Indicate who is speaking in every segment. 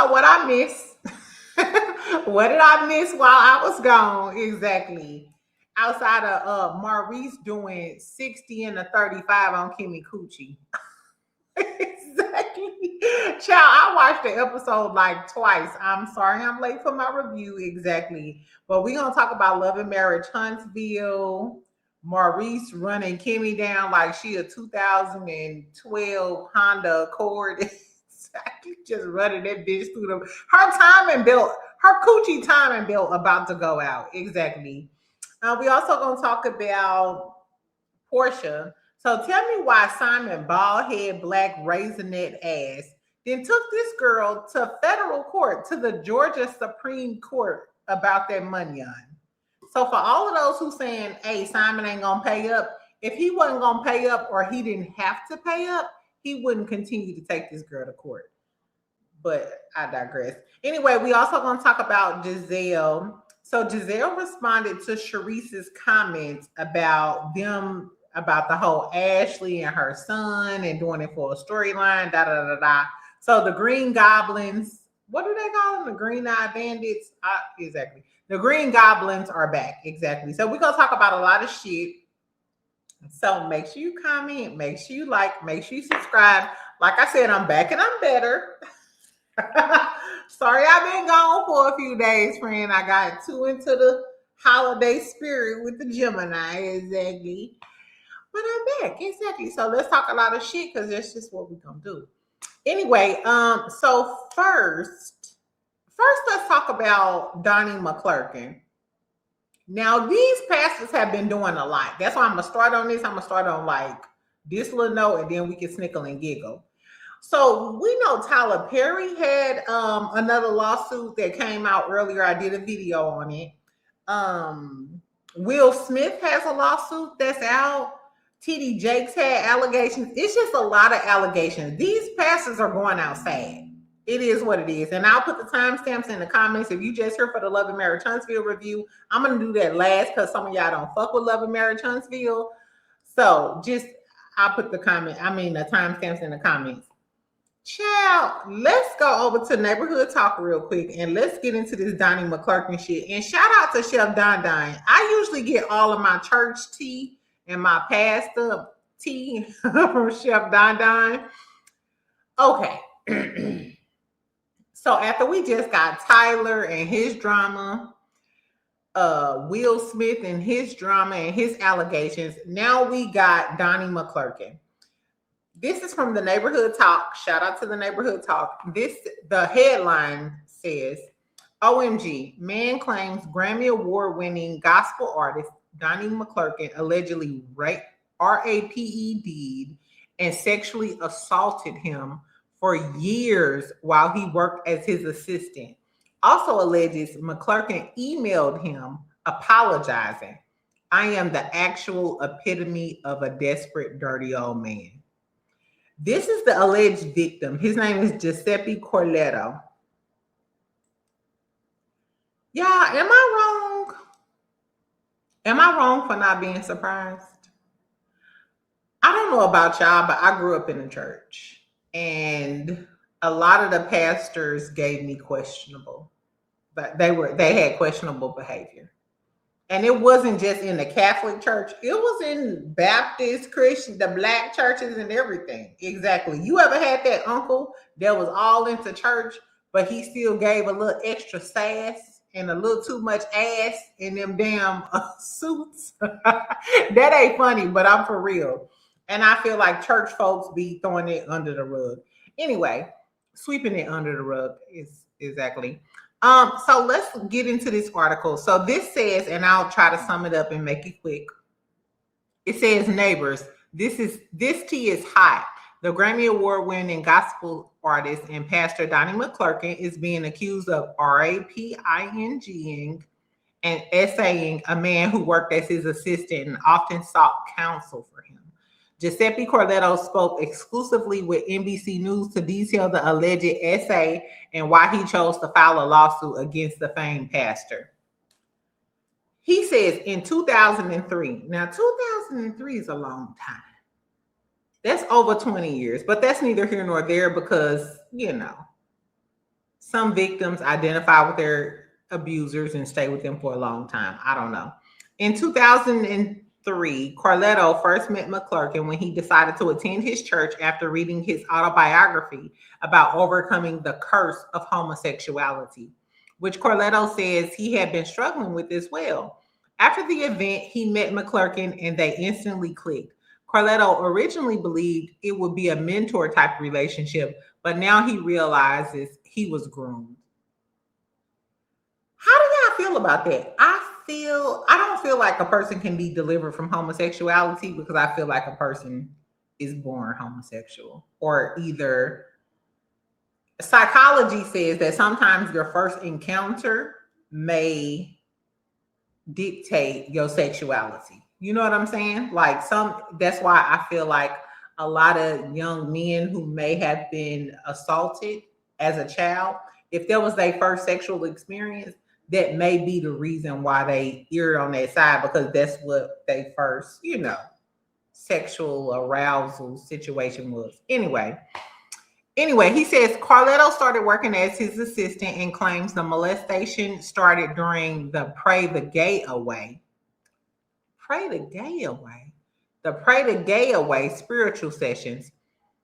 Speaker 1: So what I miss? What did I miss while I was gone? Exactly. Outside of Maurice doing 60 and a 35 on Kimmy Coochie. Exactly. Child, I watched the episode like twice. I'm sorry I'm late for my review. Exactly. But we're going to talk about Love and Marriage Huntsville. Maurice running Kimmy down like she a 2012 Honda Accord. Exactly. Just running that bitch through the... Her timing belt, her coochie timing belt about to go out. Exactly. We also going to talk about Porsha. So tell me why Simon baldhead black raisinette ass then took this girl to federal court, to the Georgia Supreme Court about that money on. So for all of those who saying, hey, Simon ain't gonna pay up, if he wasn't gonna pay up or he didn't have to pay up, he wouldn't continue to take this girl to court. But I digress. Anyway, we also gonna talk about Gizelle. So Gizelle responded to Charisse's comments about them, about the whole Ashley and her son and doing it for a storyline, da da da da. So the Green Goblins, what do they call them? The Green Eye Bandits? Exactly. The Green Goblins are back. Exactly. So we're going to talk about a lot of shit. So make sure you comment, make sure you like, make sure you subscribe. Like I said, I'm back and I'm better. Sorry, I've been gone for a few days, friend. I got too into the holiday spirit with the Gemini. Exactly. But I'm back. Exactly. So let's talk a lot of shit because that's just what we're going to do. Anyway, so first let's talk about Donnie McClurkin. Now, these pastors have been doing a lot. That's why I'm going to start on this. I'm going to start on like this little note and then we can snickle and giggle. So we know Tyler Perry had another lawsuit that came out earlier. I did a video on it. Will Smith has a lawsuit that's out. T.D. Jakes had allegations. It's just a lot of allegations. These pastors are going out sad. It is what it is. And I'll put the timestamps in the comments. If you just here for the Love and Marriage Huntsville review, I'm going to do that last because some of y'all don't fuck with Love and Marriage Huntsville. So just, I'll put the timestamps in the comments. Child, let's go over to Neighborhood Talk real quick and let's get into this Donnie McClurkin shit. And shout out to Chef Don Don. I usually get all of my church tea and my pastor tea from Chef Don Don. Okay. So after we just got Tyler and his drama, Will Smith and his drama and his allegations, now we got Donnie McClurkin. This is from the Neighborhood Talk. Shout out to the Neighborhood Talk. The headline says, OMG, man claims Grammy Award-winning gospel artist Donnie McClurkin allegedly raped RAPED'd and sexually assaulted him for years while he worked as his assistant. Also alleges McClurkin emailed him apologizing. I am the actual epitome of a desperate, dirty old man. This is the alleged victim. His name is Giuseppe Corletto. Yeah, am I wrong? Am I wrong for not being surprised? I don't know about y'all, but I grew up in the church. And a lot of the pastors gave me questionable, but they had questionable behavior. And it wasn't just in the Catholic church. It was in Baptist, Christian, the black churches and everything. Exactly. You ever had that uncle that was all into church, but he still gave a little extra sass and a little too much ass in them damn suits? That ain't funny, but I'm for real. And I feel like church folks be throwing it under the rug. Anyway, sweeping it under the rug is exactly. So let's get into this article. So this says, and I'll try to sum it up and make it quick. It says, neighbors, this tea is hot. The Grammy Award-winning gospel artist and pastor Donnie McClurkin is being accused of raping and essaying a man who worked as his assistant and often sought counsel for him. Giuseppe Corletto spoke exclusively with NBC News to detail the alleged essay and why he chose to file a lawsuit against the famed pastor. He says in 2003, now 2003 is a long time. That's over 20 years, but that's neither here nor there because, you know, Some victims identify with their abusers and stay with them for a long time. I don't know. In 2003, Carletto first met McClurkin when he decided to attend his church after reading his autobiography about overcoming the curse of homosexuality, which Carletto says he had been struggling with as well. After the event, he met McClurkin and they instantly clicked. Carletto originally believed it would be a mentor type relationship, but now he realizes he was groomed. How do y'all feel about that? I don't feel like a person can be delivered from homosexuality because I feel like a person is born homosexual, or either psychology says that sometimes your first encounter may dictate your sexuality. You know what I'm saying? Like that's why I feel like a lot of young men who may have been assaulted as a child, if there was their first sexual experience, that may be the reason why they erred on that side, because that's what they first, sexual arousal situation was. Anyway, he says Carletto started working as his assistant and claims the molestation started during the Pray the Gay Away. The Pray the Gay Away spiritual sessions.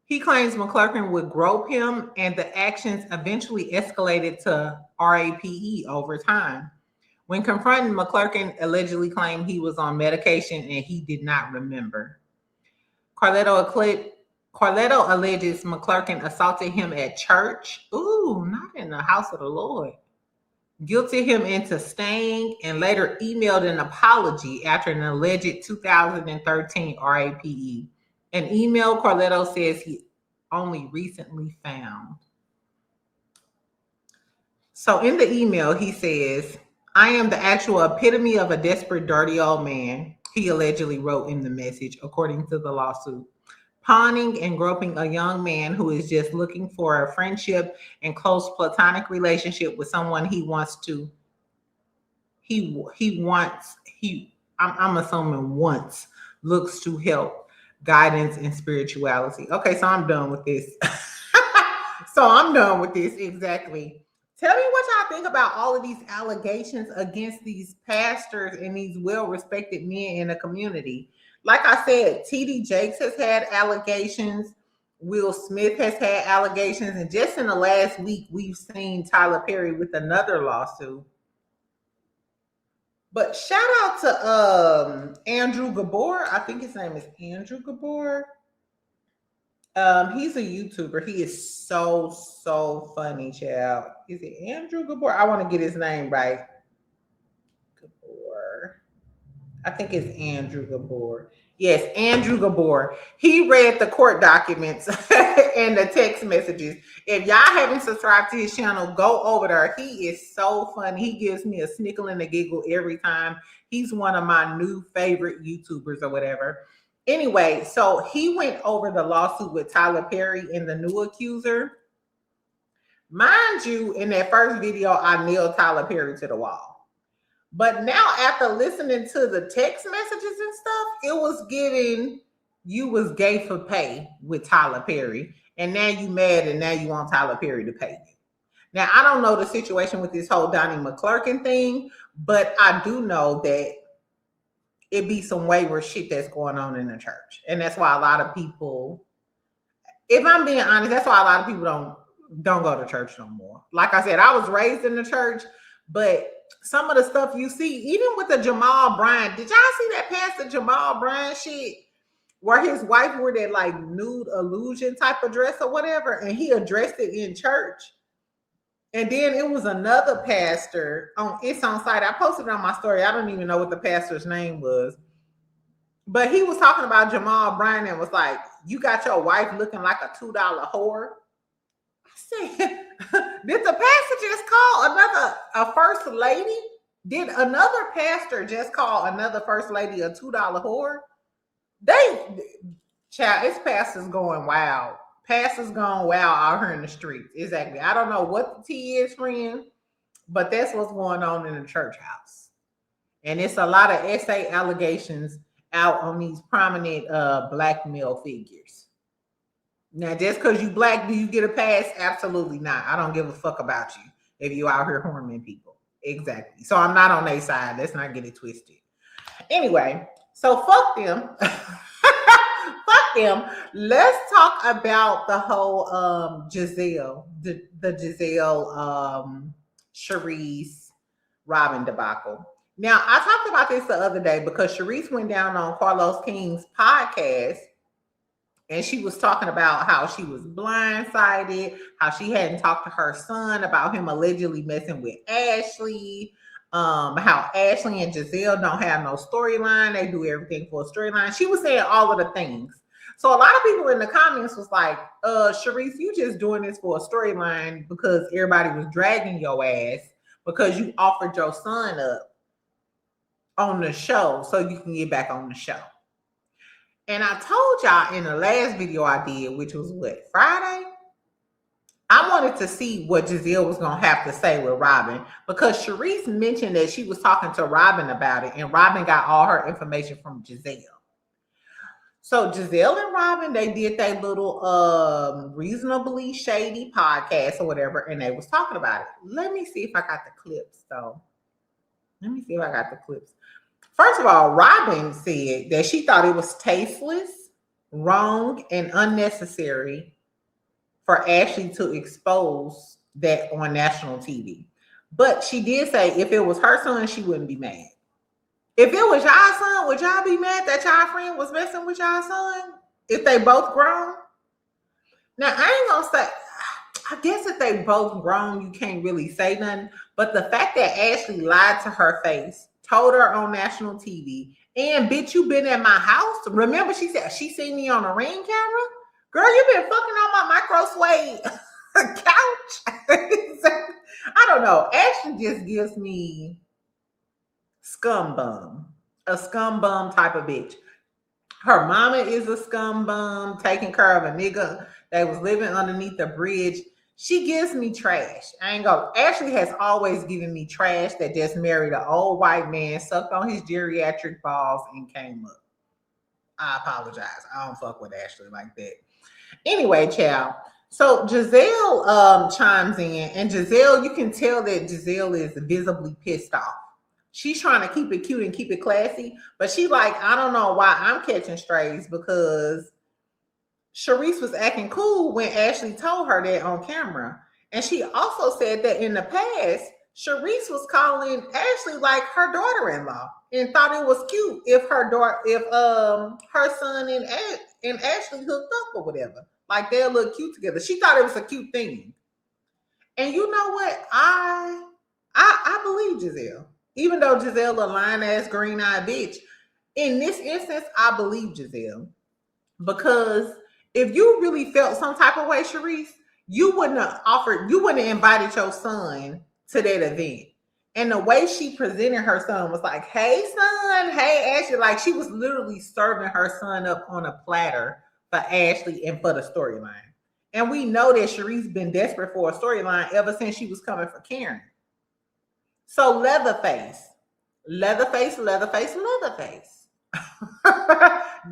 Speaker 1: He claims McClurkin would grope him, and the actions eventually escalated to RAPE over time. When confronted, McClurkin allegedly claimed he was on medication and he did not remember. Carletto alleges McClurkin assaulted him at church. Ooh, not in the house of the Lord. Guilted him into staying and later emailed an apology after an alleged 2013 RAPE. An email Carletto says he only recently found. So in the email, he says, "I am the actual epitome of a desperate, dirty old man," he allegedly wrote in the message, according to the lawsuit. "Pawning and groping a young man who is just looking for a friendship and close platonic relationship with someone I'm assuming once looks to help, guidance, and spirituality." Okay, so I'm done with this. Exactly. Tell me what y'all think about all of these allegations against these pastors and these well-respected men in the community. Like I said, TD Jakes has had allegations. Will Smith has had allegations. And just in the last week, we've seen Tyler Perry with another lawsuit. But shout out to Andrew Gabor. I think his name is Andrew Gabor. He's a YouTuber. He is so funny, child. Is it Andrew Gabor? I want to get his name right. Gabor. I think it's Andrew Gabor. Yes, Andrew Gabor. He read the court documents and the text messages. If y'all haven't subscribed to his channel, go over there. He is so funny. He gives me a snickle and a giggle every time. He's one of my new favorite YouTubers or whatever. Anyway, so he went over the lawsuit with Tyler Perry and the new accuser. Mind you, in that first video, I nailed Tyler Perry to the wall. But now, after listening to the text messages and stuff, it was giving you was gay for pay with Tyler Perry. And now you mad and now you want Tyler Perry to pay you. Now, I don't know the situation with this whole Donnie McClurkin thing, but I do know that it be some wayward shit that's going on in the church. And that's why a lot of people, if I'm being honest, that's why a lot of people don't go to church no more. Like I said, I was raised in the church, but some of the stuff you see, even with the Jamal Bryant, did y'all see that Pastor Jamal Bryant shit where his wife wore that like nude illusion type of dress or whatever, and he addressed it in church? And then it was another pastor on It's On Site. I posted it on my story. I don't even know what the pastor's name was. But he was talking about Jamal Bryant and was like, "You got your wife looking like a $2 whore." I said, did the pastor just call a first lady? Did another pastor just call another first lady a $2 whore? Child, it's pastors going wild. Pastors gone wild out here in the streets. Exactly. I don't know what the tea is, friend, but that's what's going on in the church house. And it's a lot of SA allegations out on these prominent black male figures. Now, just because you black, do you get a pass? Absolutely not. I don't give a fuck about you if you out here harming people. Exactly. So I'm not on their side. Let's not get it twisted. Anyway, so fuck them. Fuck them. Let's talk about the whole Gizelle, the Gizelle, Charisse, Robin debacle. Now, I talked about this the other day because Charisse went down on Carlos King's podcast and she was talking about how she was blindsided, how she hadn't talked to her son about him allegedly messing with Ashley, how Ashley and Gizelle don't have no storyline. They do everything for a storyline. She was saying all of the things. So a lot of people in the comments was like, Charisse, you just doing this for a storyline because everybody was dragging your ass because you offered your son up on the show so you can get back on the show. And I told y'all in the last video I did, which was what, Friday? I wanted to see what Gizelle was going to have to say with Robin because Charisse mentioned that she was talking to Robin about it and Robin got all her information from Gizelle. So Gizelle and Robin, they did their little reasonably shady podcast or whatever, and they was talking about it. Let me see if I got the clips, though. Let me see if I got the clips. First of all, Robin said that she thought it was tasteless, wrong, and unnecessary for Ashley to expose that on national TV. But she did say if it was her son, she wouldn't be mad. If it was y'all son, would y'all be mad that y'all friend was messing with y'all son? If they both grown? Now, I ain't gonna say, I guess if they both grown, you can't really say nothing. But the fact that Ashley lied to her face, told her on national TV, and bitch, you been at my house. Remember, she said she seen me on a Ring camera. Girl, you been fucking on my micro suede couch. I don't know. Ashley just gives me scum bum, a scum bum type of bitch. Her mama is a scum bum, taking care of a nigga that was living underneath the bridge. She gives me trash. I ain't gonna. Ashley has always given me trash that just married an old white man, sucked on his geriatric balls, and came up. I apologize. I don't fuck with Ashley like that. Anyway, child. So Gizelle chimes in, and Gizelle, you can tell that Gizelle is visibly pissed off. She's trying to keep it cute and keep it classy, but she like, I don't know why I'm catching strays because Charisse was acting cool when Ashley told her that on camera. And she also said that in the past, Charisse was calling Ashley like her daughter-in-law and thought it was cute if her son and Ashley hooked up or whatever. Like they'll look cute together. She thought it was a cute thing. And you know what? I believe Gizelle. Even though Gizelle a lying-ass, green-eyed bitch, in this instance, I believe Gizelle. Because if you really felt some type of way, Charisse, you wouldn't have invited your son to that event. And the way she presented her son was like, hey, son, hey, Ashley. Like, she was literally serving her son up on a platter for Ashley and for the storyline. And we know that Charisse been desperate for a storyline ever since she was coming for Karen. So Leatherface.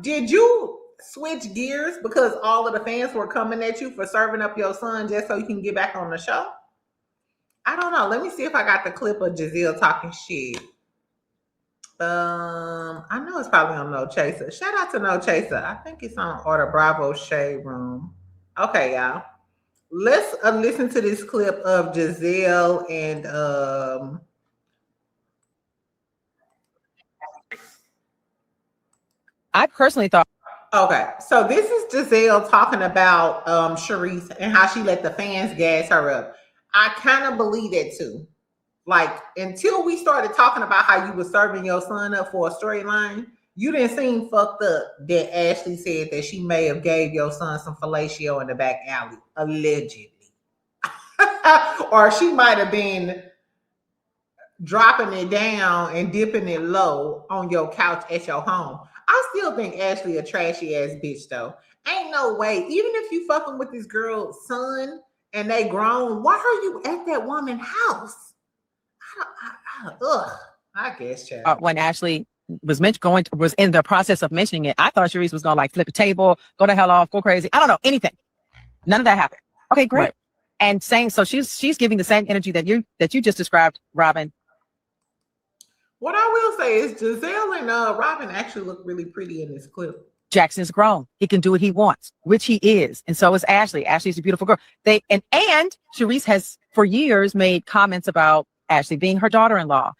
Speaker 1: Did you switch gears because all of the fans were coming at you for serving up your son just so you can get back on the show? I don't know. Let me see if I got the clip of Gizelle talking shit. I know it's probably on No Chaser. Shout out to No Chaser. I think it's on Order Bravo Shade Room. Okay, y'all. Let's listen to this clip of Gizelle and
Speaker 2: I personally thought.
Speaker 1: Okay, so this is Gizelle talking about Charisse and how she let the fans gas her up. I kind of believe that too. Like, until we started talking about how you were serving your son up for a storyline, you didn't seem fucked up that Ashley said that she may have gave your son some fellatio in the back alley, allegedly. Or she might have been dropping it down and dipping it low on your couch at your home. I still think Ashley a trashy ass bitch though. Ain't no way. Even if you fucking with this girl's son and they grown, why are you at that woman's house? I guess, child.
Speaker 2: When Ashley was in the process of mentioning it, I thought Charisse was gonna like flip a table, go the hell off, go crazy. I don't know anything. None of that happened. Okay, great.
Speaker 3: Right.
Speaker 2: And so she's giving the same energy that you just described, Robin.
Speaker 1: What I will say is Gizelle and Robin actually look really pretty in this clip.
Speaker 2: Jackson's grown. He can do what he wants, which he is. And so is Ashley. Ashley's a beautiful girl. And Charisse has for years made comments about Ashley being her daughter-in-law.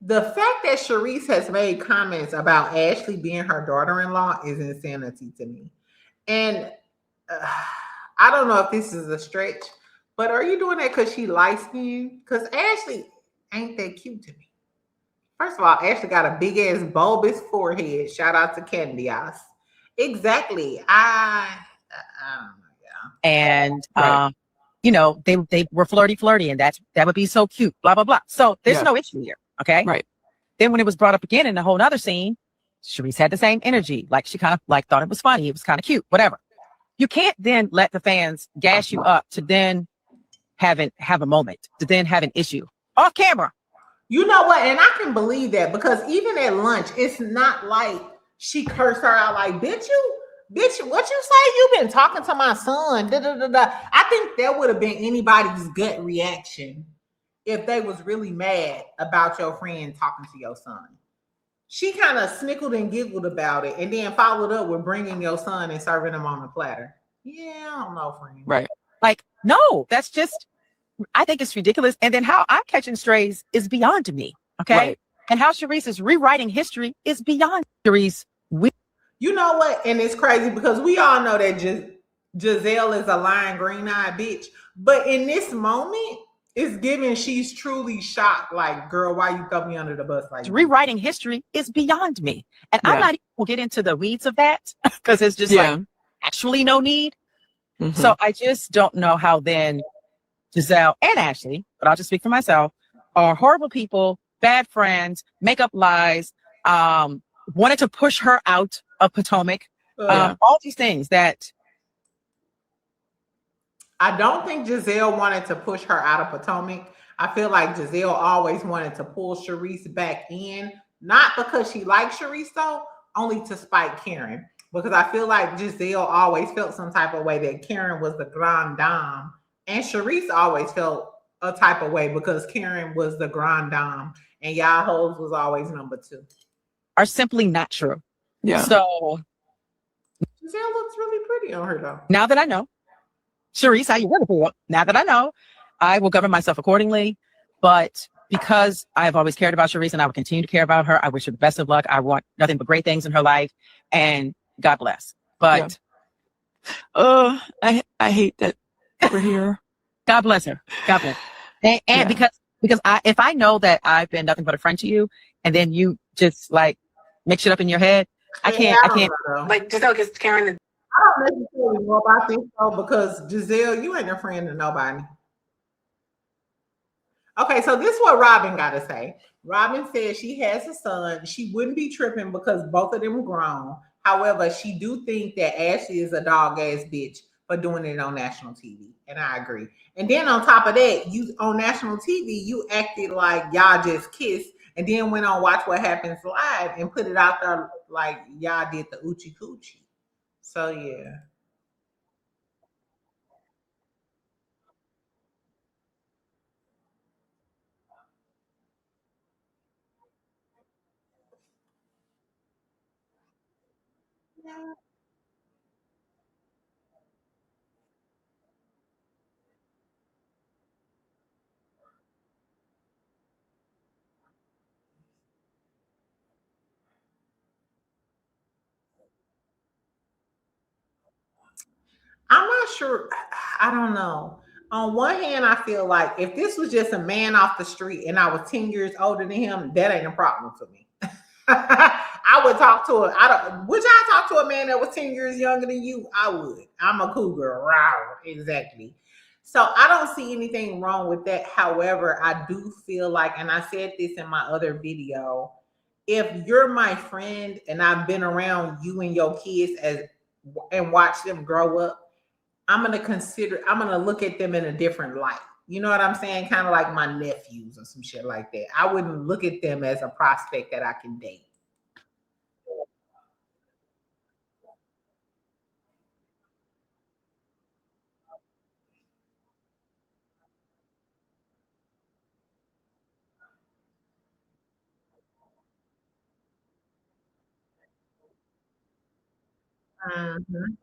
Speaker 1: The fact that Charisse has made comments about Ashley being her daughter-in-law is insanity to me. And I don't know if this is a stretch, but are you doing that because she light-skinned? Because Ashley ain't that cute to me. First of all, Ashley got a big ass bulbous forehead. Shout out to Candy Ass. Exactly. Oh my God.
Speaker 2: And you know, they were flirty, and that would be so cute. Blah blah blah. So there's no issue here. Okay.
Speaker 3: Right.
Speaker 2: Then when it was brought up again in a whole nother scene, Charisse had the same energy. Like she kind of like thought it was funny. It was kind of cute. Whatever. You can't then let the fans gas you up to then have a moment, to then have an issue off camera.
Speaker 1: You know what? And I can believe that because even at lunch, it's not like she cursed her out like, bitch, what you say? You've been talking to my son. Da, da, da, da. I think that would have been anybody's gut reaction if they was really mad about your friend talking to your son. She kind of snickled and giggled about it and then followed up with bringing your son and serving him on the platter. Yeah, I don't know, friend.
Speaker 3: Right.
Speaker 2: Like, no, that's just... I think it's ridiculous. And then how I'm catching strays is beyond me. Okay. Right. And how Charisse is rewriting history is beyond Charisse.
Speaker 1: You know what? And it's crazy because we all know that Gizelle is a lying green-eyed bitch. But in this moment, it's given she's truly shocked. Like, girl, why you throw me under the bus like that?
Speaker 2: Rewriting history is beyond me. And I'm not even going to get into the weeds of that because it's just like actually no need. Mm-hmm. So I just don't know how then Gizelle and Ashley, but I'll just speak for myself, are horrible people, bad friends, make up lies, wanted to push her out of Potomac, all these things that...
Speaker 1: I don't think Gizelle wanted to push her out of Potomac. I feel like Gizelle always wanted to pull Charisse back in, not because she liked Charisse though, only to spite Karen. Because I feel like Gizelle always felt some type of way that Karen was the grande dame. And Charisse always felt a type of way because Karen was the grande dame and y'all hoes was always number 2.
Speaker 2: Are simply not true.
Speaker 3: Yeah.
Speaker 1: So Gizelle looks really pretty on her though.
Speaker 2: Now that I know, Charisse, how you working for? Now that I know, I will govern myself accordingly. But because I've always cared about Charisse and I will continue to care about her, I wish her the best of luck. I want nothing but great things in her life, and God bless. But
Speaker 3: I hate that. We're here.
Speaker 2: God bless her. God bless. And because if I know that I've been nothing but a friend to you, and then you just like mix it up in your head, I can't.
Speaker 4: Like Gizelle gets Karen.
Speaker 1: I don't necessarily know about this though because Gizelle, you ain't a friend to nobody. Okay, so this is what Robin got to say. Robin said she has a son. She wouldn't be tripping because both of them are grown. However, she do think that Ashley is a dog ass bitch for doing it on national TV. And I agree. And then on top of that, you on national TV, you acted like y'all just kissed and then went on Watch What Happens Live and put it out there like y'all did the Oochie Coochie. So, yeah. I'm not sure. I don't know. On one hand, I feel like if this was just a man off the street and I was 10 years older than him, that ain't a problem for me. I would talk to would y'all talk to a man that was 10 years younger than you? I would. I'm a cougar. Wow, exactly. So I don't see anything wrong with that. However, I do feel like, and I said this in my other video, if you're my friend and I've been around you and your kids and watch them grow up, I'm going to look at them in a different light. You know what I'm saying? Kind of like my nephews or some shit like that. I wouldn't look at them as a prospect that I can date. Mhm.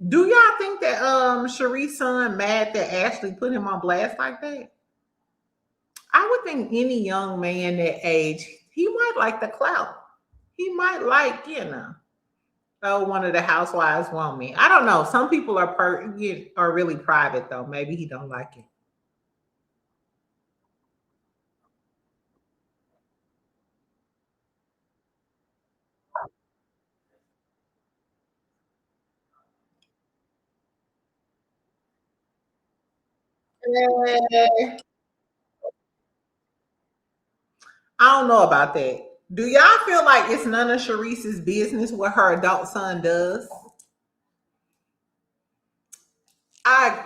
Speaker 1: Do y'all think that Charisse's son mad that Ashley put him on blast like that? I would think any young man that age, he might like the clout. He might like, oh, one of the housewives want me. I don't know. Some people are really private though. Maybe he don't like it. I don't know about that. Do y'all feel like it's none of Charisse's business what her adult son does? I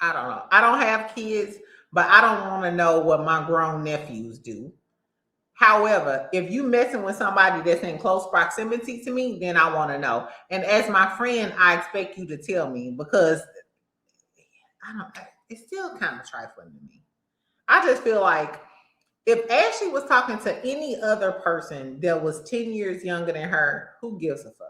Speaker 1: I don't know. I don't have kids, but I don't want to know what my grown nephews do. However, if you messing with somebody that's in close proximity to me, then I want to know. And as my friend, I expect you to tell me because I don't. It's still kind of trifling to me. I just feel like if Ashley was talking to any other person that was 10 years younger than her, who gives a fuck?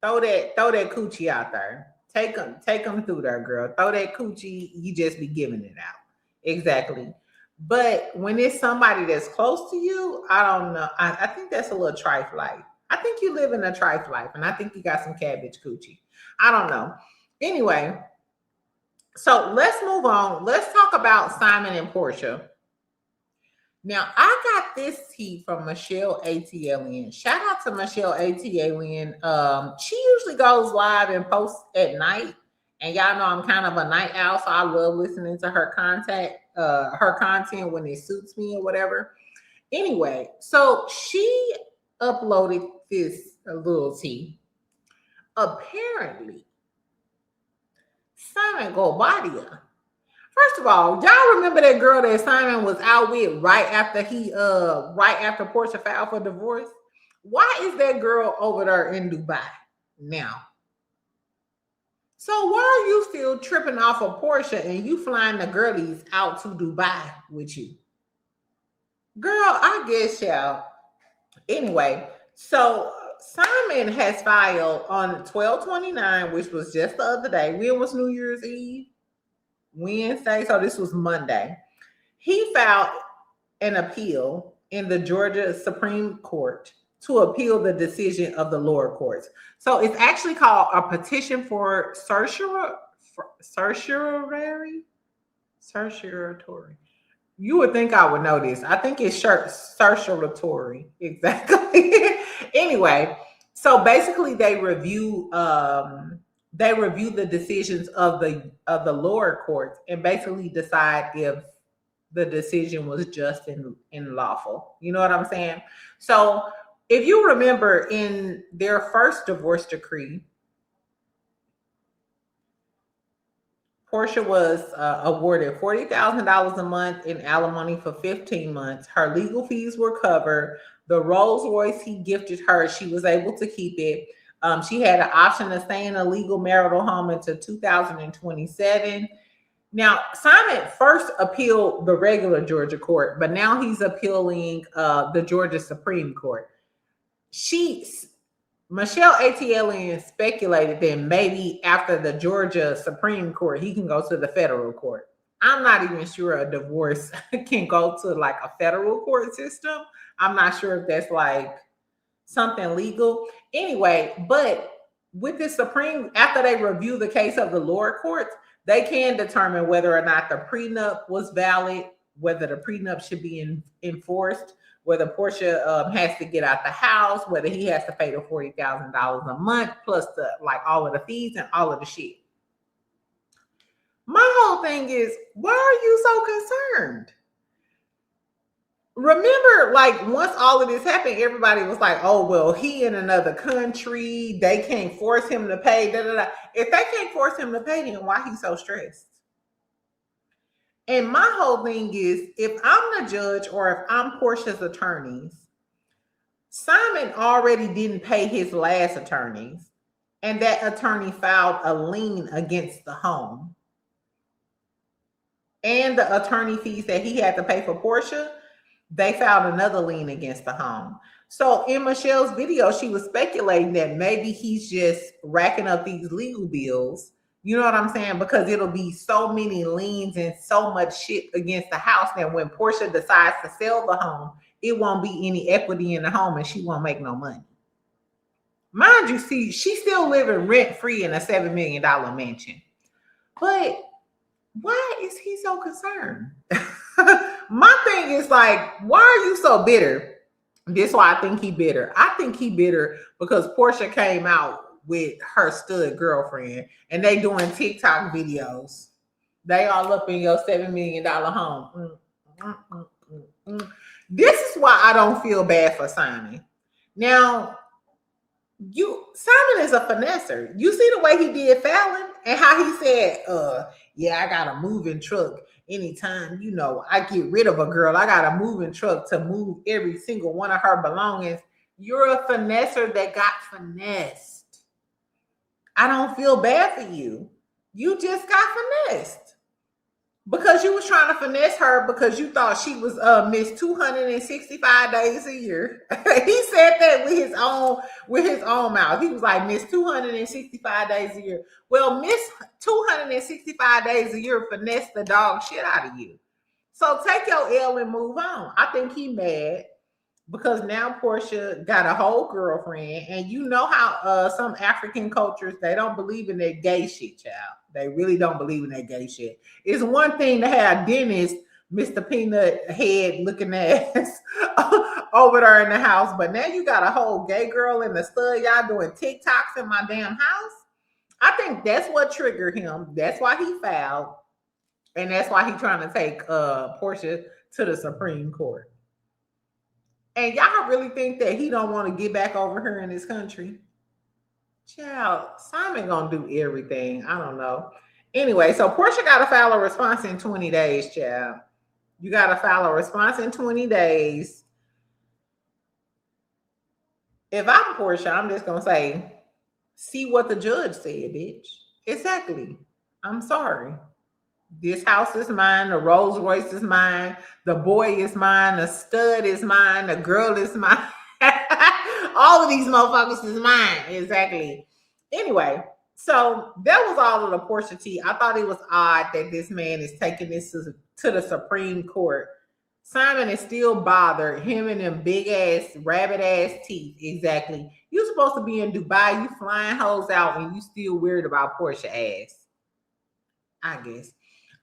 Speaker 1: Throw that coochie out there. Take them through there, girl. Throw that coochie. You just be giving it out. Exactly. But when it's somebody that's close to you, I don't know. I think that's a little trife life. I think you live in a trife life, and I think you got some cabbage coochie. I don't know. Anyway, so let's move on. Let's talk about Simon and Porsha. Now, I got this tea from Michelle ATLN. Shout out to Michelle ATLN. She usually goes live and posts at night. And y'all know I'm kind of a night owl, so I love listening to her content when it suits me or whatever. Anyway, so she uploaded this little tea. Apparently, Simon Gobadia. First of all, y'all remember that girl that Simon was out with right after Porsha filed for divorce? Why is that girl over there in Dubai now? So why are you still tripping off of Porsha and you flying the girlies out to Dubai with you? Girl, I guess y'all. Anyway, so Simon has filed on 12/29, which was just the other day. When was New Year's Eve? Wednesday, so this was Monday. He filed an appeal in the Georgia Supreme Court to appeal the decision of the lower courts. So it's actually called a petition for certiorari. You would think I would know this. I think it's certiorari. Exactly. Anyway, so basically they review the decisions of the lower courts and basically decide if the decision was just and lawful. You know what I'm saying? So if you remember in their first divorce decree, Porsha was awarded $40,000 a month in alimony for 15 months. Her legal fees were covered. The Rolls Royce he gifted her, she was able to keep it. She had an option to stay in a legal marital home until 2027. Now, Simon first appealed the regular Georgia court, but now he's appealing the Georgia Supreme Court. Michelle ATLN speculated that maybe after the Georgia Supreme Court, he can go to the federal court. I'm not even sure a divorce can go to like a federal court system. I'm not sure if that's like something legal. Anyway, but with the after they review the case of the lower courts, they can determine whether or not the prenup was valid, whether the prenup should be enforced, whether Porsha has to get out the house, whether he has to pay the $40,000 a month plus all of the fees and all of the shit. My whole thing is, why are you so concerned? Remember, once all of this happened, everybody was like, oh, well, he in another country. They can't force him to pay. Da, da, da. If they can't force him to pay, then why he so stressed? And my whole thing is, if I'm the judge or if I'm Porsha's attorneys, Simon already didn't pay his last attorneys, and that attorney filed a lien against the home. And the attorney fees that he had to pay for Porsha, they filed another lien against the home. So in Michelle's video, she was speculating that maybe he's just racking up these legal bills. You know what I'm saying? Because it'll be so many liens and so much shit against the house that when Porsha decides to sell the home, it won't be any equity in the home and she won't make no money. Mind you, see, she's still living rent-free in a $7 million mansion. But why is he so concerned? My thing is like, why are you so bitter? This is why I think he bitter. I think he bitter because Porsha came out with her stud girlfriend and they doing TikTok videos. They all up in your $7 million home. This is why I don't feel bad for Simon. Now, Simon is a finesser. You see the way he did Fallon and how he said, yeah, I got a moving truck. Anytime, I get rid of a girl, I got a moving truck to move every single one of her belongings. You're a finesser that got finessed. I don't feel bad for you. You just got finessed. Because you was trying to finesse her because you thought she was Miss 265 days a year. He said that with his own mouth. He was like Miss 265 days a year. Well, Miss 265 days a year finesse the dog shit out of you. So take your L and move on. I think he mad because now Porsha got a whole girlfriend, and you know how some African cultures, they don't believe in that gay shit, child. They really don't believe in that gay shit. It's one thing to have Dennis, Mr. Peanut Head looking ass over there in the house, but now you got a whole gay girl in the stud, y'all doing TikToks in my damn house. I think that's what triggered him. That's why he filed, and that's why he's trying to take Porsha to the Supreme Court. And y'all really think that he don't want to get back over here in this country? Child, Simon gonna do everything. I don't know. Anyway, so Porsha got to file a response in 20 days, child. You got to file a response in 20 days. If I'm Porsha, I'm just gonna say, see what the judge said, bitch. Exactly. I'm sorry. This house is mine. The Rolls Royce is mine. The boy is mine. The stud is mine. The girl is mine. All of these motherfuckers is mine. Exactly. Anyway, so that was all of the Porsha tea. I thought it was odd that this man is taking this to the Supreme Court. Simon is still bothered. Him and them big ass, rabbit ass teeth. Exactly. You supposed to be in Dubai. You flying hoes out and you still weird about Porsha ass. I guess.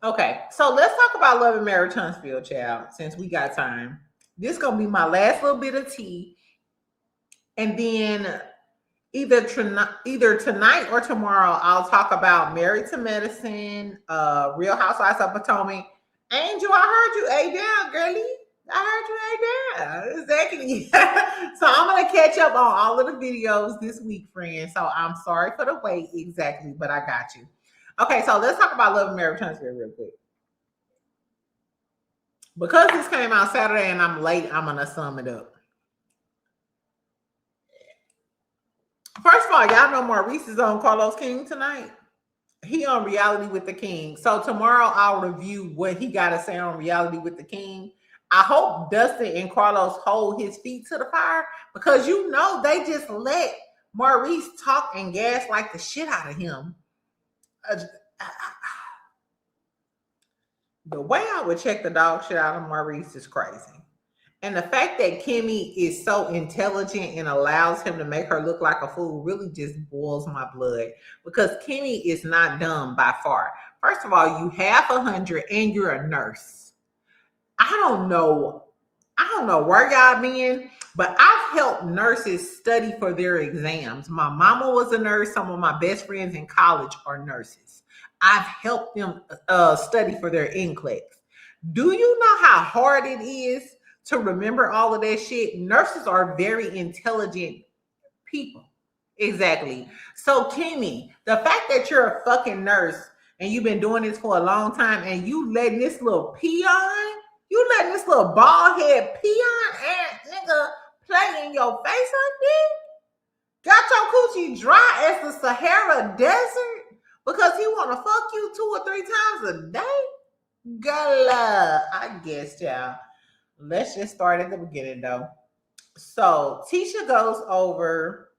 Speaker 1: Okay, so let's talk about Love and Marriage Huntsville, child, since we got time. This is going to be my last little bit of tea. And then either tonight or tomorrow, I'll talk about Married to Medicine, Real Housewives of Potomac. Angel, I heard you ate down, girlie. I heard you ate down. Exactly. So I'm going to catch up on all of the videos this week, friends. So I'm sorry for the wait. Exactly, but I got you. Okay, so let's talk about Love and Marriage Huntsville real quick. Because this came out Saturday and I'm late, I'm going to sum it up. First of all, y'all know Maurice is on Carlos King tonight. He on Reality with the King. So tomorrow I'll review what he got to say on Reality with the King. I hope Dustin and Carlos hold his feet to the fire because they just let Maurice talk and gaslight the shit out of him. The way I would check the dog shit out of Maurice is crazy. And the fact that Kimmi is so intelligent and allows him to make her look like a fool really just boils my blood because Kimmi is not dumb by far. First of all, you have 100 and you're a nurse. I don't know where y'all been, but I've helped nurses study for their exams. My mama was a nurse. Some of my best friends in college are nurses. I've helped them study for their NCLEX. Do you know how hard it is to remember all of that shit? Nurses are very intelligent people. Exactly. So Kimmi, the fact that you're a fucking nurse and you've been doing this for a long time and you letting this little peon, you letting this little bald head peon ass nigga play in your face like that? Got your coochie dry as the Sahara Desert because he want to fuck you 2 or 3 times a day? Gala, I guess, y'all. Let's just start at the beginning, though. So Tisha goes over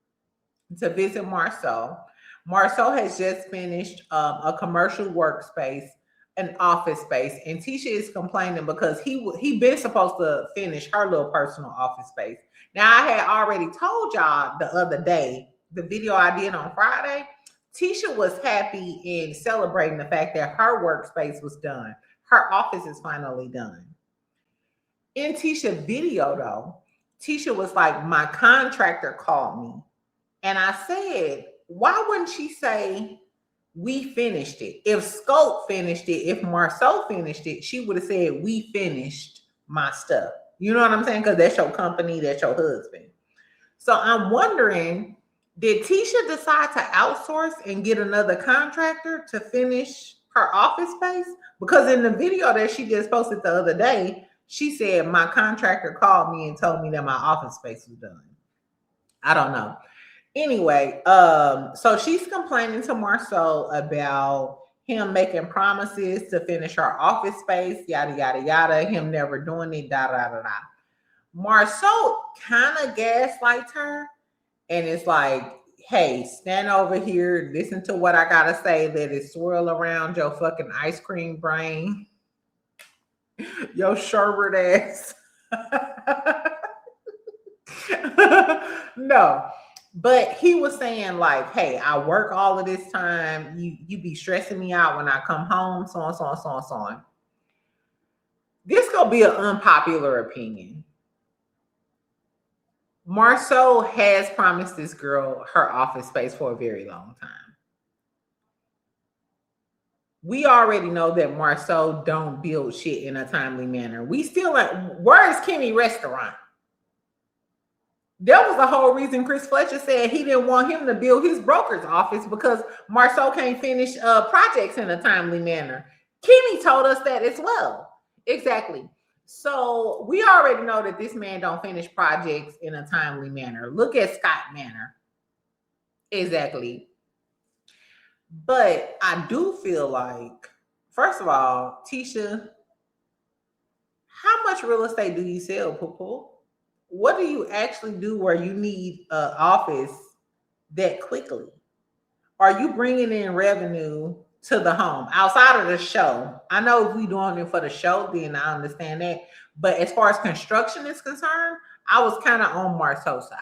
Speaker 1: to visit Marceau. Marceau has just finished a commercial workspace, an office space, and Tisha is complaining because he been supposed to finish her little personal office space. Now, I had already told y'all the other day, the video I did on Friday, Tisha was happy in celebrating the fact that her workspace was done. Her office is finally done. In Tisha's video, though, Tisha was like, my contractor called me. And I said, why wouldn't she say, we finished it? If Scope finished it, if Marceau finished it, she would have said, we finished my stuff. You know what I'm saying? Because that's your company, that's your husband. So I'm wondering, did Tisha decide to outsource and get another contractor to finish her office space? Because in the video that she just posted the other day, she said, my contractor called me and told me that my office space was done. I don't know. Anyway, so she's complaining to Marceau about him making promises to finish her office space, yada, yada, yada, him never doing it, da, da, da, da. Marceau kind of gaslights her and it's like, hey, stand over here, listen to what I got to say, let it swirl around your fucking ice cream brain, your sherbet ass. No. But he was saying like, hey, I work all of this time. You be stressing me out when I come home, so on, so on, so on, so on. This gonna be an unpopular opinion. Marceau has promised this girl her office space for a very long time. We already know that Marceau don't build shit in a timely manner. We still like, where is Kimmy Restaurant? That was the whole reason Chris Fletcher said he didn't want him to build his broker's office because Marceau can't finish projects in a timely manner. Kimmy told us that as well. Exactly. So we already know that this man don't finish projects in a timely manner. Look at Scott Manor. Exactly. But I do feel like, first of all, Tisha, how much real estate do you sell, Poo-Poo? What do you actually do where you need an office that quickly? Are you bringing in revenue to the home outside of the show? I know if we're doing it for the show, then I understand that. But as far as construction is concerned, I was kind of on Marceau's side.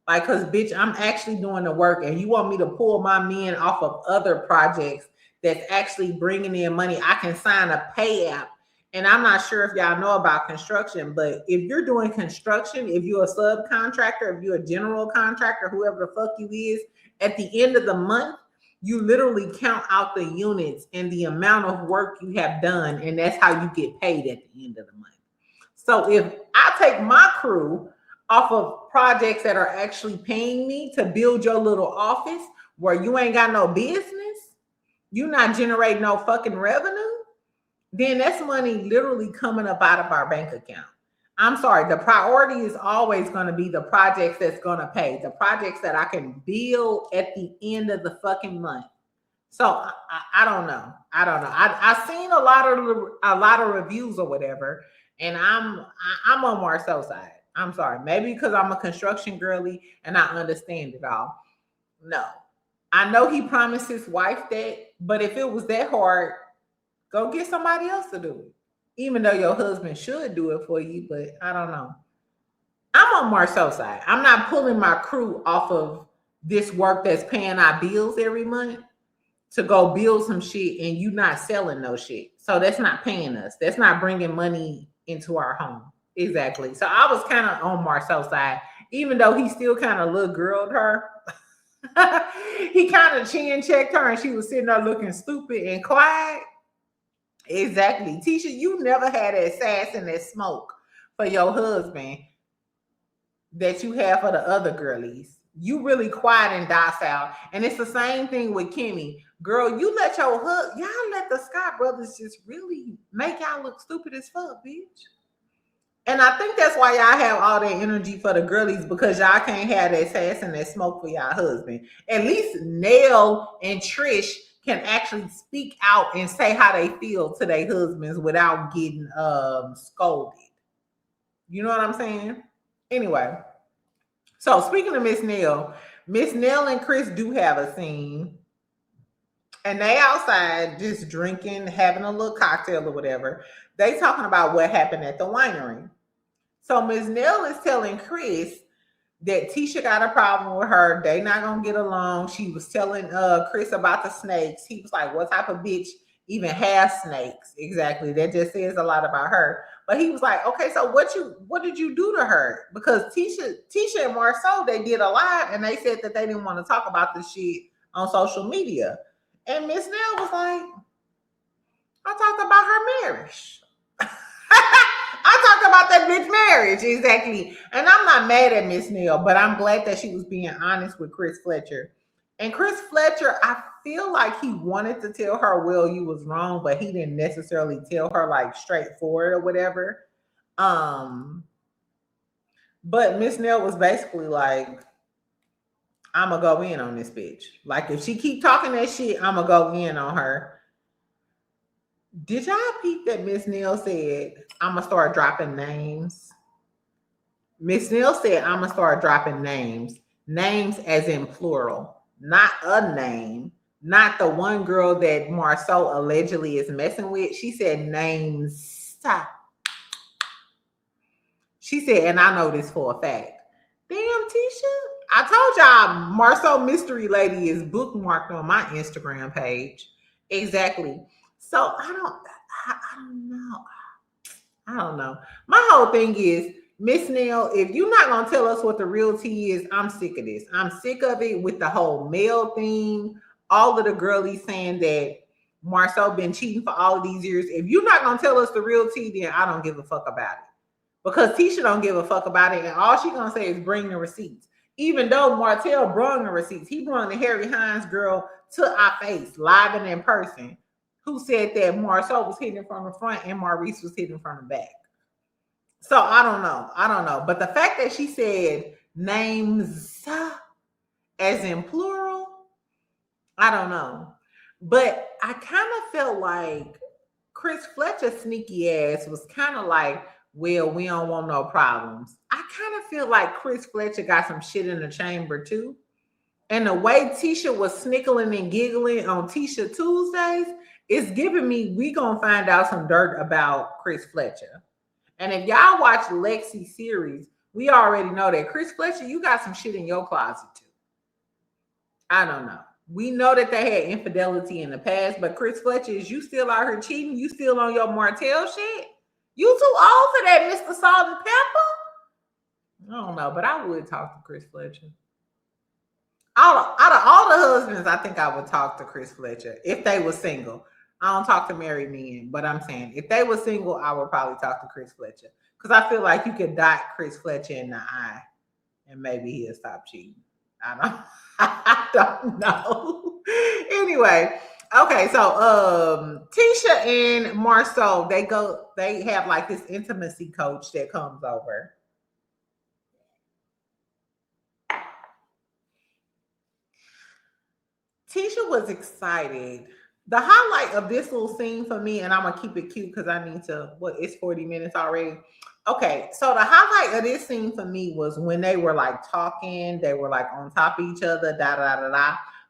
Speaker 1: Like, because, bitch, I'm actually doing the work and you want me to pull my men off of other projects that's actually bringing in money. I can sign a pay app. And I'm not sure if y'all know about construction, but if you're doing construction, if you're a subcontractor, if you're a general contractor, whoever the fuck you is, at the end of the month, you literally count out the units and the amount of work you have done, and that's how you get paid at the end of the month. So if I take my crew off of projects that are actually paying me to build your little office where you ain't got no business, you not generating no fucking revenue, then that's money literally coming up out of our bank account. I'm sorry, the priority is always going to be the projects that's going to pay, the projects that I can build at the end of the fucking month. So I don't know. I've seen a lot of reviews or whatever, and I'm on Marceau's side. I'm sorry, maybe because I'm a construction girly and I understand it all. No, I know he promised his wife that, but if it was that hard, go get somebody else to do it. Even though your husband should do it for you, but I don't know. I'm on Marceau's side. I'm not pulling my crew off of this work that's paying our bills every month to go build some shit and you not selling no shit. So that's not paying us. That's not bringing money into our home. Exactly. So I was kind of on Marceau's side, even though he still kind of little girled her. He kind of chin checked her and she was sitting there looking stupid and quiet. Exactly. Tisha, you never had that sass and that smoke for your husband that you have for the other girlies. You really quiet and docile. And it's the same thing with Kimmy. Girl, you let y'all let the Scott brothers just really make y'all look stupid as fuck, bitch. And I think that's why y'all have all that energy for the girlies, because y'all can't have that sass and that smoke for y'all husband. At least Nell and Trish can actually speak out and say how they feel to their husbands without getting scolded. You know what I'm saying? Anyway, so speaking of Miss Nell and Chris do have a scene. And they outside just drinking, having a little cocktail or whatever. They talking about what happened at the winery. So Ms. Nell is telling Chris that Tisha got a problem with her. They not gonna get along. She was telling Chris about the snakes. He was like, what type of bitch even has snakes? Exactly. That just says a lot about her. But he was like, okay, so what did you do to her? Because Tisha and Marceau, they did a live and they said that they didn't want to talk about this shit on social media. And Miss Nell was like, I talked about her marriage. I talked about that bitch marriage, exactly. And I'm not mad at Miss Nell, but I'm glad that she was being honest with Chris Fletcher. And Chris Fletcher, I feel like he wanted to tell her, well, you was wrong, but he didn't necessarily tell her like straightforward or whatever. But Miss Nell was basically like, I'm gonna go in on this bitch. Like, if she keep talking that shit, I'm gonna go in on her. Did y'all peep that Miss Nell said, I'm gonna start dropping names? Miss Nell said, I'm gonna start dropping names. Names as in plural, not a name, not the one girl that Marceau allegedly is messing with. She said names. She said, and I know this for a fact. Damn, Tisha. I told y'all Marceau Mystery Lady is bookmarked on my Instagram page. Exactly. So I don't know. My whole thing is, Miss Nell, if you're not gonna tell us what the real tea is, I'm sick of this. I'm sick of it with the whole male thing. All of the girlies saying that Marceau been cheating for all of these years. If you're not gonna tell us the real tea, then I don't give a fuck about it. Because Tisha don't give a fuck about it, and all she gonna say is bring the receipts. Even though Martell brought the receipts, he brought the Harry Hines girl to our face, live and in person, who said that Marceau was hitting from the front and Maurice was hitting from the back. So I don't know. But the fact that she said names as in plural, I don't know. But I kind of felt like Chris Fletcher's sneaky ass was kind of like, well, we don't want no problems. I kind of feel like Chris Fletcher got some shit in the chamber too. And the way Tisha was snickling and giggling on Tisha Tuesdays is giving me, we gonna find out some dirt about Chris Fletcher. And if y'all watch Lexi series, we already know that Chris Fletcher, you got some shit in your closet too. I don't know. We know that they had infidelity in the past, but Chris Fletcher, is you still out here cheating? You still on your Martell shit? You too old for that, Mr. Salt and Pepper? I don't know, but I would talk to Chris Fletcher. Out of all the husbands, I think I would talk to Chris Fletcher if they were single. I don't talk to married men, but I'm saying if they were single, I would probably talk to Chris Fletcher. Because I feel like you could dot Chris Fletcher in the eye and maybe he'll stop cheating. I don't know. Anyway, okay, so Tisha and Marceau, they have like this intimacy coach that comes over. Tisha was excited. The highlight of this little scene for me, and I'm gonna keep it cute because I need to, it's 40 minutes already. Okay, so the highlight of this scene for me was when they were like talking, they were like on top of each other,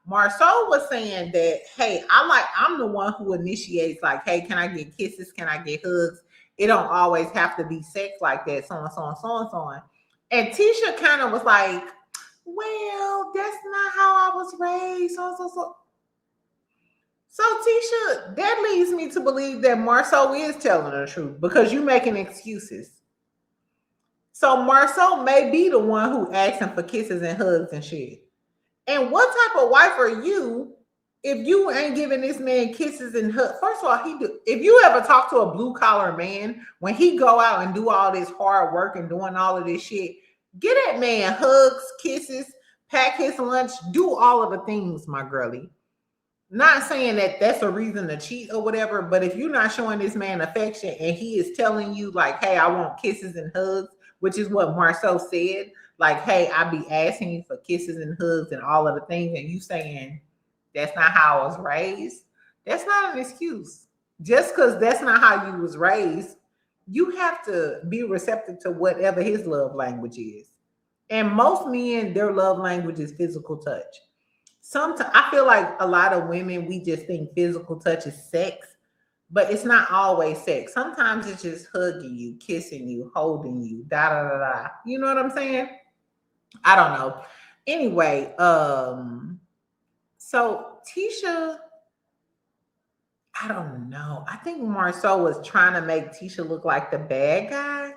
Speaker 1: Marceau was saying that, hey, I'm the one who initiates, like, hey, can I get kisses? Can I get hugs? It don't always have to be sex like that, so on. And Tisha kind of was like, well, that's not how I was raised, So Tisha, that leads me to believe that Marceau is telling the truth because you're making excuses. So Marceau may be the one who asking for kisses and hugs and shit. And what type of wife are you if you ain't giving this man kisses and hugs? First of all, if you ever talk to a blue collar man, when he go out and do all this hard work and doing all of this shit, get that man hugs, kisses, pack his lunch, do all of the things, my girlie. not saying that that's a reason to cheat or whatever, but if you're not showing this man affection and he is telling you like, hey, I want kisses and hugs, which is what Marceau said, like, hey, I be asking you for kisses and hugs and all of the things, and you saying that's not how I was raised, that's not an excuse. Just because that's not how you was raised, you have to be receptive to whatever his love language is. And most men, their love language is physical touch. Sometimes I feel like a lot of women, we just think physical touch is sex, but it's not always sex. Sometimes it's just hugging you, kissing you, holding you, da da da da. You know what I'm saying? I don't know. Anyway, so Tisha, I don't know. I think Marceau was trying to make Tisha look like the bad guy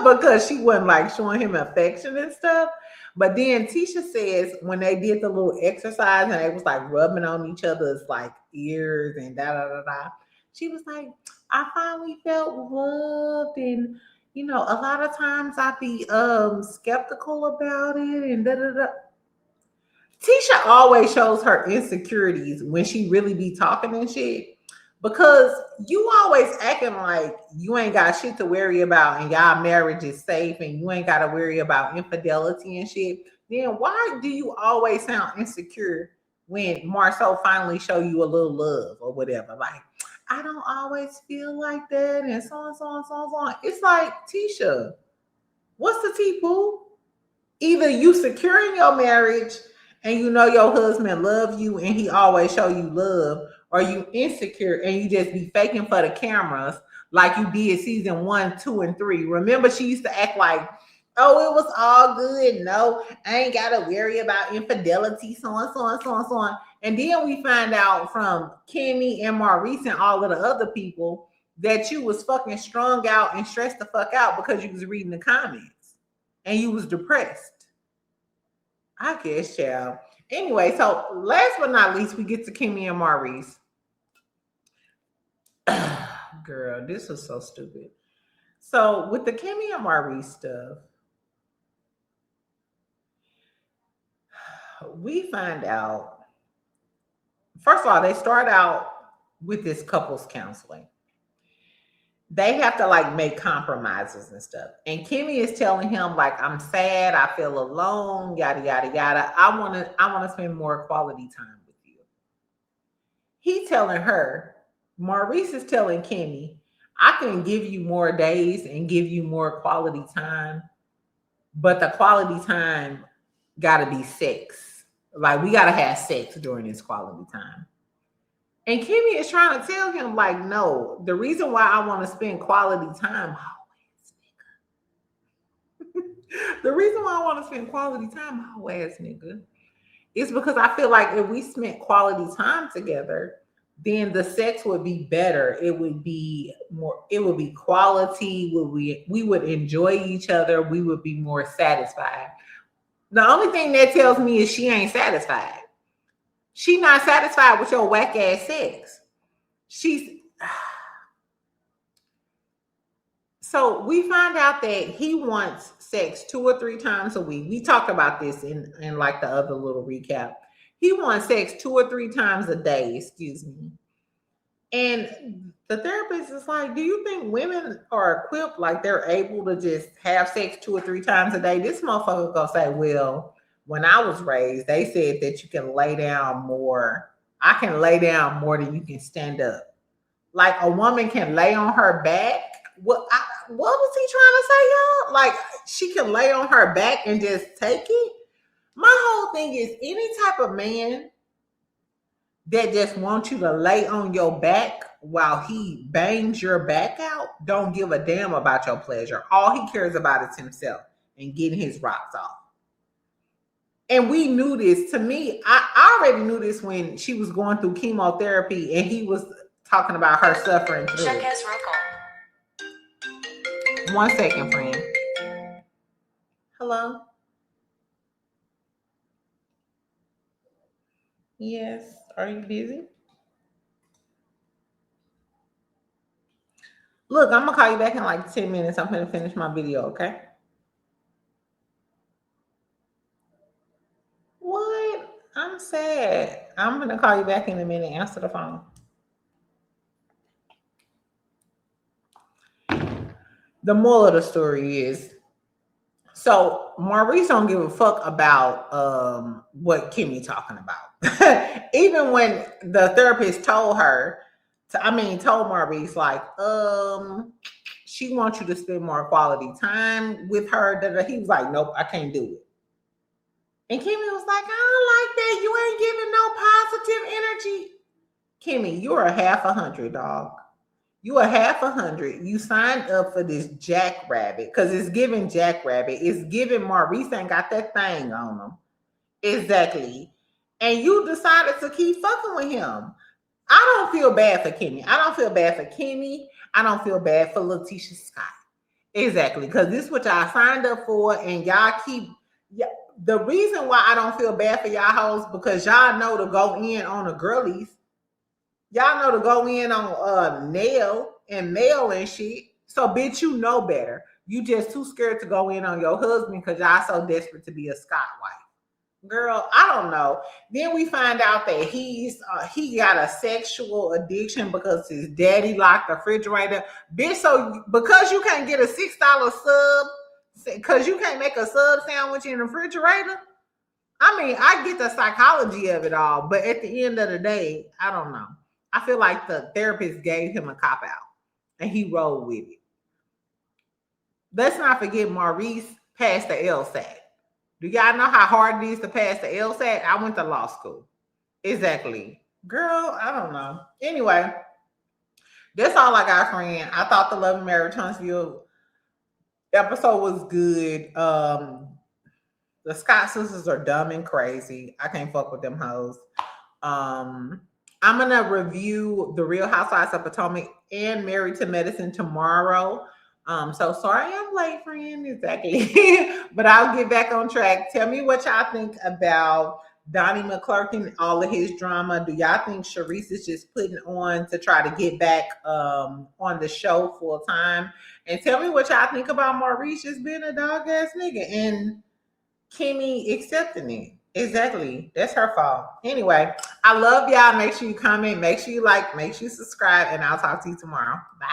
Speaker 1: because she wasn't like showing him affection and stuff. But then Tisha says when they did the little exercise and they was like rubbing on each other's like ears and da da da da, she was like, I finally felt loved, and you know, a lot of times I be skeptical about it and da da da. Tisha always shows her insecurities when she really be talking and shit, because you always acting like you ain't got shit to worry about and y'all marriage is safe and you ain't got to worry about infidelity and shit. Then why do you always sound insecure when Marceau finally show you a little love or whatever? Like, I don't always feel like that and so on, so on, so on, so on. It's like, Tisha, what's the tea, boo? Either you securing your marriage and you know your husband love you and he always show you love, or you insecure and you just be faking for the cameras like you did season 1, 2, and 3. Remember, she used to act like, oh, it was all good. No, I ain't got to worry about infidelity, so on, so on, so on, so on. And then we find out from Kimmi and Maurice and all of the other people that you was fucking strung out and stressed the fuck out because you was reading the comments and you was depressed. I guess, child. Anyway, so last but not least, we get to Kimmi and Maurice. Girl, this was so stupid. So with the Kimmi and Maurice stuff, we find out, first of all, they start out with this couples counseling. They have to like make compromises and stuff. And Kimmi is telling him like, I'm sad, I feel alone, yada, yada, yada. I want to spend more quality time with you. He telling her, Maurice is telling Kimmi, I can give you more days and give you more quality time, but the quality time got to be sex. Like, we got to have sex during this quality time. And Kimmi is trying to tell him, like, no, the reason why I want to spend quality time, the reason why I want to spend quality time, nigga, is because I feel like if we spent quality time together, then the sex would be better. It would be more, it would be quality. We would enjoy each other. We would be more satisfied. The only thing that tells me is she ain't satisfied. She not satisfied with your whack ass sex. So we find out that he wants sex 2 or 3 times a week. We talked about this in like the other little recap. He wants sex 2 or 3 times a day, excuse me. And the therapist is like, do you think women are equipped, like they're able to just have sex 2 or 3 times a day? This motherfucker gonna say, well, when I was raised, they said that you can lay down more. I can lay down more than you can stand up. Like a woman can lay on her back. What was he trying to say, y'all? Like she can lay on her back and just take it? My whole thing is any type of man that just wants you to lay on your back while he bangs your back out don't give a damn about your pleasure. All he cares about is himself and getting his rocks off. And we knew this. To me, I already knew this when she was going through chemotherapy and he was talking about her suffering through it.
Speaker 4: Check his roll call.
Speaker 1: 1 second, friend. Hello? Yes. Are you busy? Look, I'm going to call you back in like 10 minutes. I'm going to finish my video, okay? What? I'm sad. I'm gonna call you back in a minute. Answer the phone. The moral of the story is, so Maurice don't give a fuck about what Kimmi talking about. Even when the therapist told Maurice, like, she wants you to spend more quality time with her. He was like, nope, I can't do it. And Kimmi was like, I don't like that. You ain't giving no positive energy. Kimmi, you're a half 100, dog. You a half 100. You signed up for this jackrabbit because it's giving jackrabbit. It's giving Maurice ain't got that thing on him. Exactly. And you decided to keep fucking with him. I don't feel bad for Kimmi. I don't feel bad for Kimmi. I don't feel bad for Letitia Scott. Exactly. Because this is what y'all signed up for, and y'all keep... The reason why I don't feel bad for y'all hoes, because y'all know to go in on the girlies. Y'all know to go in on Nail and Mel and shit. So, bitch, you know better. You just too scared to go in on your husband because y'all so desperate to be a Scott wife. Girl, I don't know. Then we find out that he got a sexual addiction because his daddy locked the refrigerator. Bitch, so because you can't get a $6 sub, because you can't make a sub sandwich in the refrigerator. I mean, I get the psychology of it all, but at the end of the day, I don't know. I feel like the therapist gave him a cop-out and he rolled with it. Let's not forget Maurice passed the LSAT. Do y'all know how hard it is to pass the LSAT? I went to law school. Exactly. Girl, I don't know. Anyway, that's all I got, friend. I thought the Love and Marriage Huntsville episode was good. The Scott sisters are dumb and crazy. I can't fuck with them hoes. I'm going to review The Real Housewives of Potomac and Married to Medicine tomorrow. So sorry I'm late, friend. Exactly. But I'll get back on track. Tell me what y'all think about Donnie McClurkin, all of his drama. Do y'all think Charisse is just putting on to try to get back on the show full time? And tell me what y'all think about Maurice just being a dog ass nigga and Kimmi accepting it. Exactly. That's her fault. Anyway, I love y'all. Make sure you comment, make sure you like, make sure you subscribe, and I'll talk to you tomorrow. Bye.